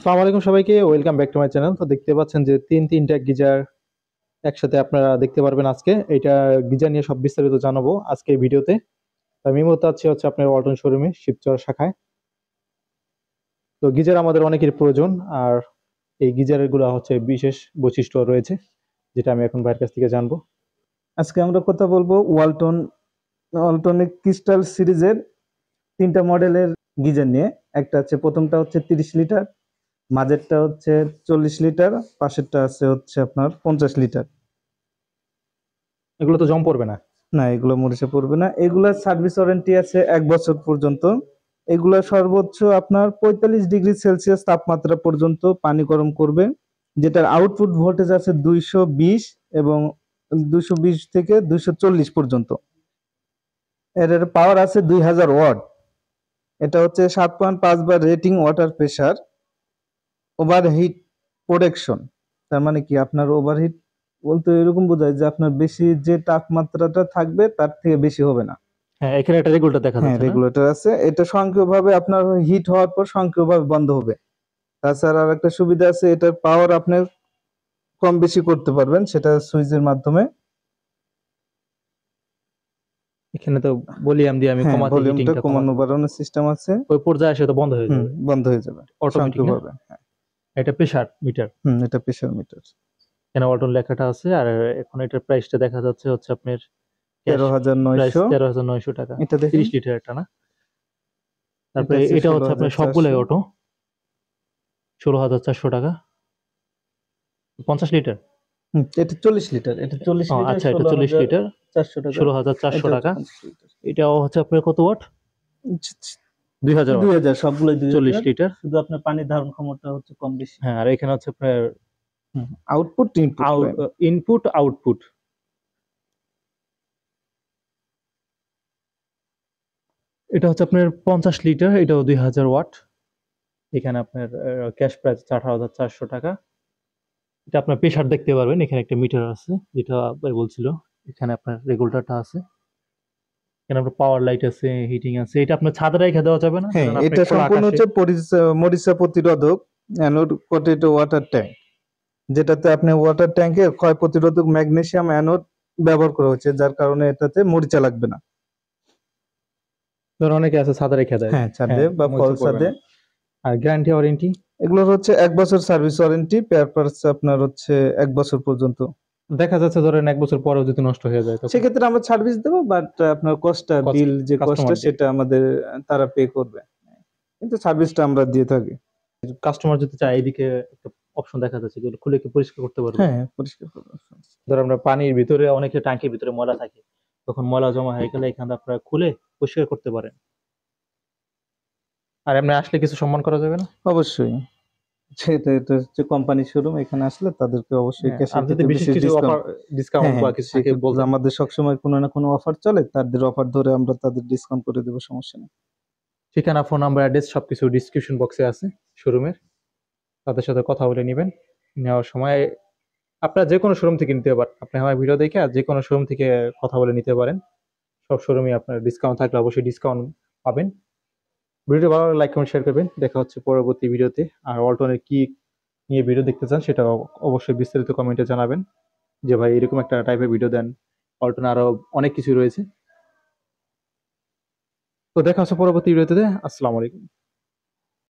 আসসালামু আলাইকুম সবাইকে, welcome back to my channel. তো দেখতে পাচ্ছেন যে তিনটা গিজার একসাথে আপনারা দেখতে পারবেন আজকে। এটা গিজার নিয়ে সব বিস্তারিত জানাবো আজকে এই ভিডিওতে। তো আমি এই মুহূর্তে আছি হচ্ছে আপনার ওয়ালটন শোরুমে শিবচর শাখায়। তো গিজার আমাদের অনেকের প্রয়োজন, আর এই গিজারের গুলা হচ্ছে বিশেষ বৈশিষ্ট্য রয়েছে, যেটা আমি এখন ভাইয়ের কাছ থেকে জানবো। আজকে আমরা কথা বলবো ওয়ালটনের ক্রিস্টাল সিরিজের তিনটা মডেলের গিজার নিয়ে। একটা হচ্ছে, প্রথমটা হচ্ছে 30 লিটার, মাঝেরটা হচ্ছে 40 লিটার, পাশেরটা আছে হচ্ছে আপনার 50 লিটার। এগুলো তো জং পড়বে না? না, এগুলো মরিচা পড়বে না। এগুলার সার্ভিস ওয়ারেন্টি আছে 1 বছর পর্যন্ত। এগুলা সর্বোচ্চ আপনার 45 ডিগ্রি সেলসিয়াস তাপমাত্রা পর্যন্ত পানি গরম করবে, যেটার আউটপুট ভোল্টেজ আছে 220 এবং 220 থেকে 240 পর্যন্ত। এর পাওয়ার আছে 2000 ওয়াট। এটা হচ্ছে 7.5 বার rating water pressure. Overheat protection, তার মানে কি আপনার ওভারহিট বলতে এরকম বোঝায় যে আপনার বেশি যে তাপমাত্রাটা থাকবে তার থেকে বেশি হবে না। হ্যাঁ, এখানে একটা রেগুলেটর দেখা হ্যাঁ, যাচ্ছে না? রেগুলেটর আছে। এটা স্বয়ংক্রিয়ভাবে আপনার হিট হওয়ার পর স্বয়ংক্রিয়ভাবে বন্ধ হবে। তাছাড়া আর একটা সুবিধা আছে, এটার পাওয়ার আপনি কম বেশি করতে পারবেন, সেটা সুইচের মাধ্যমে। এখানে তো ভলিউম দিয়ে আমি হ্যাঁ, কমাতে, ভলিউমটা হিটিংটা কমানো কমাতে, বাড়ানোর সিস্টেম আছে। ওই পর্যায়ে আসে তো বন্ধ হয়ে যাবে, বন্ধ হয়ে যাবে অটোমেটিক না? স্বয়ংক্রিয়ভাবে। হ্যাঁ। এটা প্রেসার মিটার, এটা প্রেসার মিটার। এখানে ওয়ালটন লেখাটা আছে। আর এখন এটার প্রাইসটা দেখা যাচ্ছে হচ্ছে আপনার ক্যাশ তেরো হাজার প্রাইস নয়শো 13,900 টাকা। এটা দেখেন। 30 লিটার একটা না? এটা তারপরে হচ্ছে এটা ষোলো হচ্ছে হাজার আপনার সবগুলাই চারশো অটো, 16,400 টাকা। 50 লিটার? এটা 40 লিটার, এটা চল্লিশ ও লিটার আচ্ছা, এটা ষোলো 40 হাজার লিটার, চারশো টাকা 16,400 এটা হচ্ছে টাকা। 50 লিটার। এটাও হচ্ছে আপনার কত ওয়াট? 2000 ওয়াট। 2000, সবগুলোই 40 2000। লিটার। শুধু আপনার পানির ধারণ ক্ষমতা হচ্ছে কম বেশি। হ্যাঁ, আর এখানে হচ্ছে আপনার output input line. Input output. এটা হচ্ছে আপনার 50 লিটার, এটাও 2000 ওয়াট। এখানে আপনার ক্যাশ প্রাইস 18,400 টাকা। এটা আপনার প্রেসার দেখতে পারবেন, এখানে একটা মিটার আছে, যেটা ভাই বলছিল। এখানে আপনার রেগুলেটরটা আছে, এখানে আপনার পাওয়ার লাইট আছে, হিটিং আছে। এটা আপনার ছাদে রেখে দেওয়া যাবে না? হ্যাঁ, ধরেন আপনি এটা খোলা সম্পূর্ণ আকাশে। হচ্ছে মরিচা প্রতিরোধক অ্যানোড কোটেড ওয়াটার ট্যাঙ্ক, যেটাতে আপনি ওয়াটার ট্যাঙ্কের ক্ষয় প্রতিরোধক ম্যাগনেসিয়াম অ্যানোড ব্যবহার করা হচ্ছে, যার কারণে এটাতে মরিচা লাগবে না। ধর অনেকে আছে ছাদে রেখে দেয়। হ্যাঁ, ছাদে হ্যাঁ, বা ফল মরিচা পড়বে ছাদে। না। আর গ্যারান্টি ওয়ারেন্টি? এগুলোর হচ্ছে 1 বছর সার্ভিস ওয়ারেন্টি, পেয়ার পার্টস আপনার হচ্ছে 1 বছর পর্যন্ত। দেখা যাচ্ছে ধরেন 1 বছর পরেও যদি নষ্ট হয়ে যায় তখন? সেক্ষেত্রে আমরা সার্ভিস দেবো, বাট আপনার কস্টটা, কস্ট বিল যে কস্টটা কাস্টমার দিবে। সেটা আমাদের তারা পে করবে, কিন্তু সার্ভিসটা আমরা দিয়ে থাকি। কাস্টমার যদি চায়, এইদিকে একটা অপশন দেখা যাচ্ছে, যেগুলো খুলে কি পরিষ্কার করতে পারবে। হ্যাঁ, পরিষ্কার করবে। ধর আমরা পানির ভিতরে, অনেকে ট্যাঙ্কির ভিতরে ময়লা থাকে, তখন ময়লা জমা হয়ে গেলে এখানে আপনারা খুলে পরিষ্কার করতে পারেন। আর এমনি আসলে কিছু সম্মান করা যাবে না? অবশ্যই। এটা হচ্ছে কোম্পানি শোরুম, এখানে আসলে তাদেরকে অবশ্যই হ্যাঁ, ক্যাশের আর যদি থেকে বিশেষ বিশেষ কিছু ডিসকাউন্ট। অফার, হ্যাঁ, ডিসকাউন্ট বা হ্যাঁ, কিছু থাকে সেক্ষেত্রে বলতেন। আমাদের সবসময় কোনো না কোনো অফার চলে, তাদের অফার ধরে আমরা তাদের ডিসকাউন্ট করে দেবো, সমস্যা নেই। ঠিকানা, ফোন নাম্বার, অ্যাড্রেস সবকিছু ডিসক্রিপশন বক্সে আছে শোরুমের। তাদের সাথে কথা বলে নেবেন। নেওয়ার সময় আপনারা যে কোনো শোরুম থেকে নিতে পারেন। আপনি আমার ভিডিও দেখে আর যে কোনো শোরুম থেকে কথা বলে নিতে পারেন। সব শোরুমে আপনার ডিসকাউন্ট থাকলে অবশ্যই ডিসকাউন্ট পাবেন। ভিডিওটি ভালো লাগলে লাইক কমেন্ট শেয়ার করবেন। দেখা হচ্ছে পরবর্তী ভিডিওতে। আর ওয়ালটনের কি নিয়ে ভিডিও দেখতে চান সেটা অবশ্যই বিস্তারিত কমেন্টে জানাবেন, যে ভাই এরকম একটা টাইপের ভিডিও দেন। ওয়ালটনে আরো অনেক কিছু রয়েছে। তো দেখা হচ্ছে পরবর্তী ভিডিওতে। আসসালামু আলাইকুম।